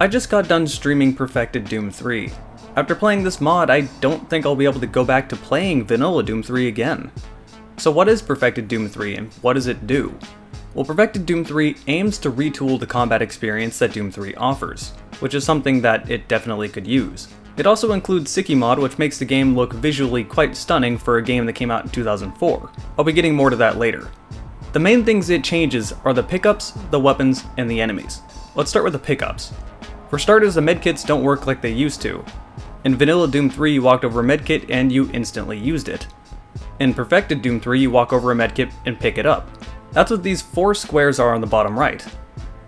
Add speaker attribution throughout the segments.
Speaker 1: I just got done streaming Perfected Doom 3. After playing this mod, I don't think I'll be able to go back to playing vanilla Doom 3 again. So what is Perfected Doom 3 and what does it do? Well, Perfected Doom 3 aims to retool the combat experience that Doom 3 offers, which is something that it definitely could use. It also includes Sicky mod, which makes the game look visually quite stunning for a game that came out in 2004. I'll be getting more to that later. The main things it changes are the pickups, the weapons, and the enemies. Let's start with the pickups. For starters, the medkits don't work like they used to. In vanilla Doom 3, you walked over a medkit and you instantly used it. In Perfected Doom 3, you walk over a medkit and pick it up. That's what these 4 squares are on the bottom right.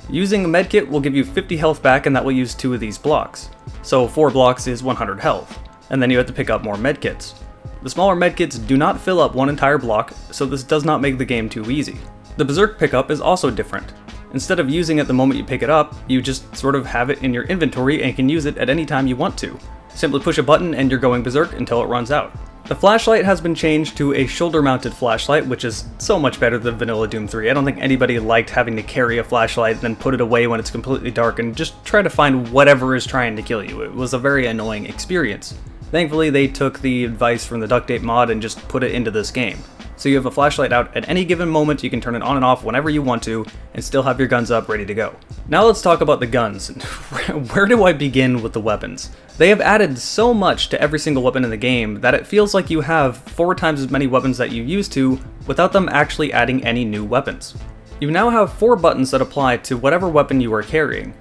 Speaker 1: Using a medkit will give you 50 health back, and that will use 2 of these blocks. So 4 blocks is 100 health, and then you have to pick up more medkits. The smaller medkits do not fill up one entire block, so this does not make the game too easy. The Berserk Pickup is also different. Instead of using it the moment you pick it up, you just sort of have it in your inventory and can use it at any time you want to. Simply push a button and you're going berserk until it runs out. The flashlight has been changed to a shoulder-mounted flashlight, which is so much better than vanilla Doom 3. I don't think anybody liked having to carry a flashlight and then put it away when it's completely dark and just try to find whatever is trying to kill you. It was a very annoying experience. Thankfully, they took the advice from the Duct Tape mod and just put it into this game. So you have a flashlight out at any given moment, you can turn it on and off whenever you want to, and still have your guns up ready to go. Now let's talk about the guns. Where do I begin with the weapons? They have added so much to every single weapon in the game that it feels like you have 4 times as many weapons that you used to without them actually adding any new weapons. You now have 4 buttons that apply to whatever weapon you are carrying.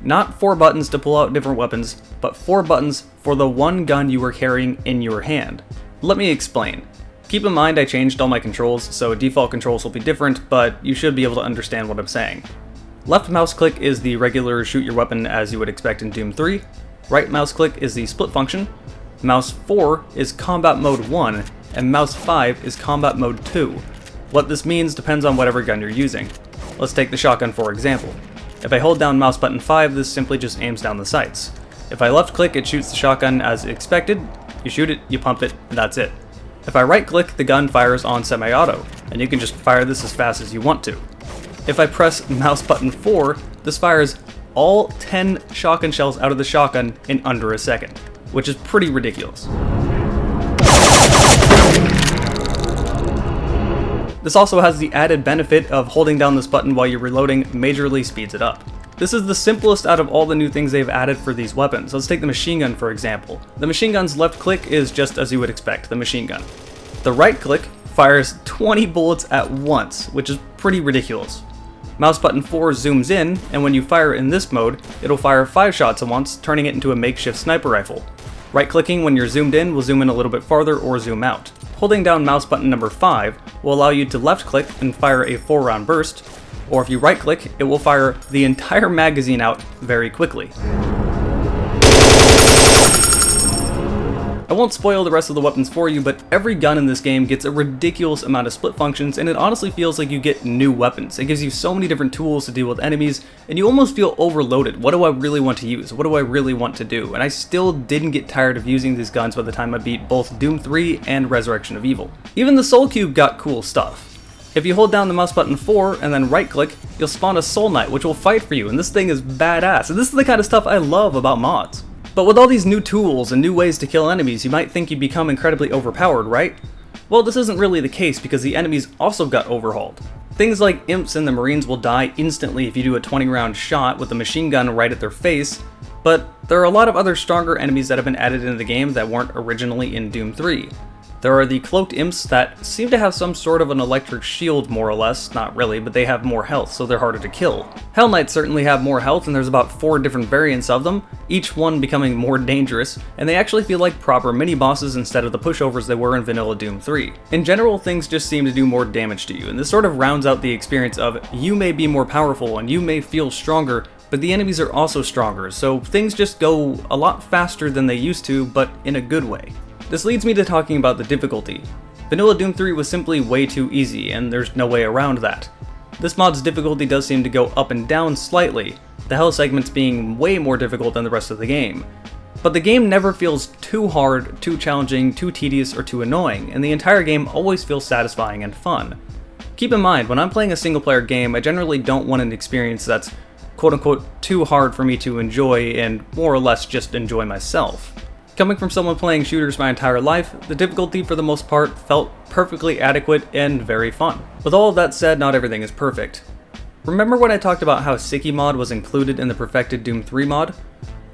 Speaker 1: Not 4 buttons to pull out different weapons, but 4 buttons for the one gun you are carrying in your hand. Let me explain. Keep in mind I changed all my controls, so default controls will be different, but you should be able to understand what I'm saying. Left mouse click is the regular shoot your weapon as you would expect in Doom 3, right mouse click is the split function, mouse 4 is combat mode 1, and mouse 5 is combat mode 2. What this means depends on whatever gun you're using. Let's take the shotgun for example. If I hold down mouse button 5, this simply just aims down the sights. If I left click, it shoots the shotgun as expected, you shoot it, you pump it, and that's it. If I right click, the gun fires on semi-auto, and you can just fire this as fast as you want to. If I press mouse button 4, this fires all 10 shotgun shells out of the shotgun in under a second, which is pretty ridiculous. This also has the added benefit of holding down this button while you're reloading majorly speeds it up. This is the simplest out of all the new things they've added for these weapons. Let's take the machine gun for example. The machine gun's left click is just as you would expect, the machine gun. The right click fires 20 bullets at once, which is pretty ridiculous. Mouse button 4 zooms in, and when you fire in this mode, it'll fire 5 shots at once, turning it into a makeshift sniper rifle. Right clicking when you're zoomed in will zoom in a little bit farther or zoom out. Holding down mouse button number 5 will allow you to left click and fire a 4-round burst, or if you right click, it will fire the entire magazine out very quickly. I won't spoil the rest of the weapons for you, but every gun in this game gets a ridiculous amount of split functions, and it honestly feels like you get new weapons. It gives you so many different tools to deal with enemies, and you almost feel overloaded. What do I really want to use? What do I really want to do? And I still didn't get tired of using these guns by the time I beat both Doom 3 and Resurrection of Evil. Even the Soul Cube got cool stuff. If you hold down the mouse button 4 and then right click, you'll spawn a Soul Knight which will fight for you, and this thing is badass. And this is the kind of stuff I love about mods. But with all these new tools and new ways to kill enemies, you might think you'd become incredibly overpowered, right? Well, this isn't really the case because the enemies also got overhauled. Things like Imps and the Marines will die instantly if you do a 20-round shot with a machine gun right at their face, but there are a lot of other stronger enemies that have been added into the game that weren't originally in Doom 3. There are the Cloaked Imps that seem to have some sort of an electric shield more or less, not really, but they have more health, so they're harder to kill. Hell Knights certainly have more health, and there's about 4 different variants of them, each one becoming more dangerous, and they actually feel like proper mini-bosses instead of the pushovers they were in vanilla Doom 3. In general, things just seem to do more damage to you, and this sort of rounds out the experience of you may be more powerful and you may feel stronger, but the enemies are also stronger, so things just go a lot faster than they used to, but in a good way. This leads me to talking about the difficulty. Vanilla Doom 3 was simply way too easy, and there's no way around that. This mod's difficulty does seem to go up and down slightly, the hell segments being way more difficult than the rest of the game. But the game never feels too hard, too challenging, too tedious, or too annoying, and the entire game always feels satisfying and fun. Keep in mind, when I'm playing a single player game, I generally don't want an experience that's quote-unquote too hard for me to enjoy and more or less just enjoy myself. Coming from someone playing shooters my entire life, the difficulty for the most part felt perfectly adequate and very fun. With all of that said, not everything is perfect. Remember when I talked about how Sicky mod was included in the Perfected Doom 3 mod?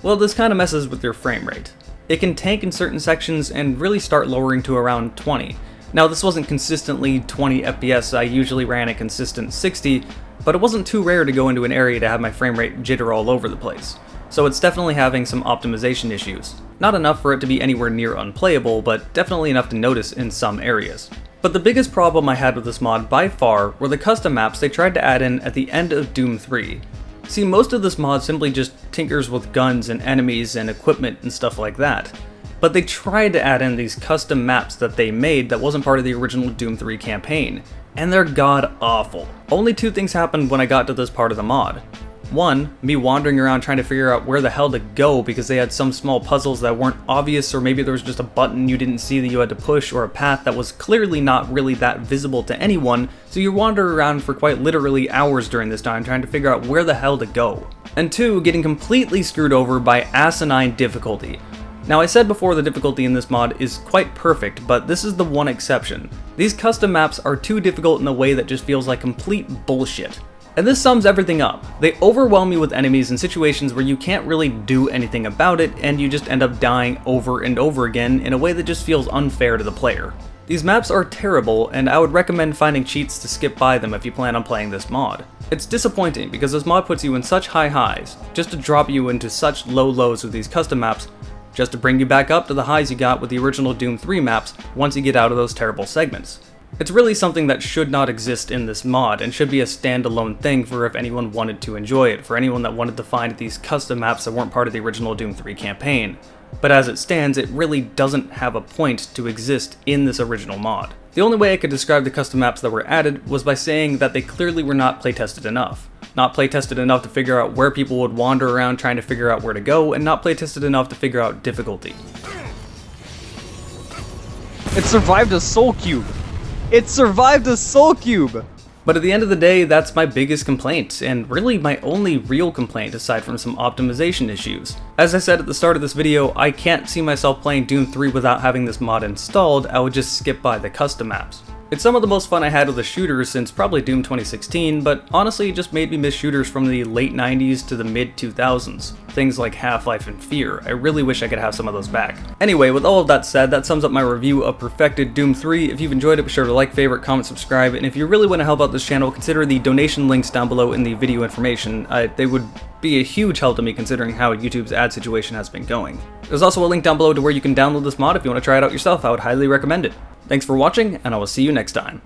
Speaker 1: Well, this kinda messes with your frame rate. It can tank in certain sections and really start lowering to around 20. Now this wasn't consistently 20 FPS, I usually ran a consistent 60, but it wasn't too rare to go into an area to have my frame rate jitter all over the place. So it's definitely having some optimization issues. Not enough for it to be anywhere near unplayable, but definitely enough to notice in some areas. But the biggest problem I had with this mod by far were the custom maps they tried to add in at the end of Doom 3. See, most of this mod simply just tinkers with guns and enemies and equipment and stuff like that. But they tried to add in these custom maps that they made that wasn't part of the original Doom 3 campaign, and they're god awful. Only two things happened when I got to this part of the mod. One, me wandering around trying to figure out where the hell to go because they had some small puzzles that weren't obvious, or maybe there was just a button you didn't see that you had to push, or a path that was clearly not really that visible to anyone, so you wander around for quite literally hours during this time trying to figure out where the hell to go. And two, getting completely screwed over by asinine difficulty. Now I said before the difficulty in this mod is quite perfect, but this is the one exception. These custom maps are too difficult in a way that just feels like complete bullshit. And this sums everything up. They overwhelm you with enemies in situations where you can't really do anything about it, and you just end up dying over and over again in a way that just feels unfair to the player. These maps are terrible, and I would recommend finding cheats to skip by them if you plan on playing this mod. It's disappointing because this mod puts you in such high highs, just to drop you into such low lows with these custom maps, just to bring you back up to the highs you got with the original Doom 3 maps once you get out of those terrible segments. It's really something that should not exist in this mod and should be a standalone thing for if anyone wanted to enjoy it, for anyone that wanted to find these custom maps that weren't part of the original Doom 3 campaign. But as it stands, it really doesn't have a point to exist in this original mod. The only way I could describe the custom maps that were added was by saying that they clearly were not playtested enough. Not playtested enough to figure out where people would wander around trying to figure out where to go, and not playtested enough to figure out difficulty.
Speaker 2: It survived a soul cube! It survived a soul cube!
Speaker 1: But at the end of the day, that's my biggest complaint, and really my only real complaint aside from some optimization issues. As I said at the start of this video, I can't see myself playing Doom 3 without having this mod installed. I would just skip by the custom maps. It's some of the most fun I had with a shooter since probably Doom 2016, but honestly it just made me miss shooters from the late 90s to the mid 2000s. Things like Half-Life and Fear. I really wish I could have some of those back. Anyway, with all of that said, that sums up my review of Perfected Doom 3. If you've enjoyed it, be sure to like, favorite, comment, subscribe, and if you really want to help out this channel, consider the donation links down below in the video information. They would be a huge help to me considering how YouTube's ad situation has been going. There's also a link down below to where you can download this mod if you want to try it out yourself. I would highly recommend it. Thanks for watching, and I will see you next time.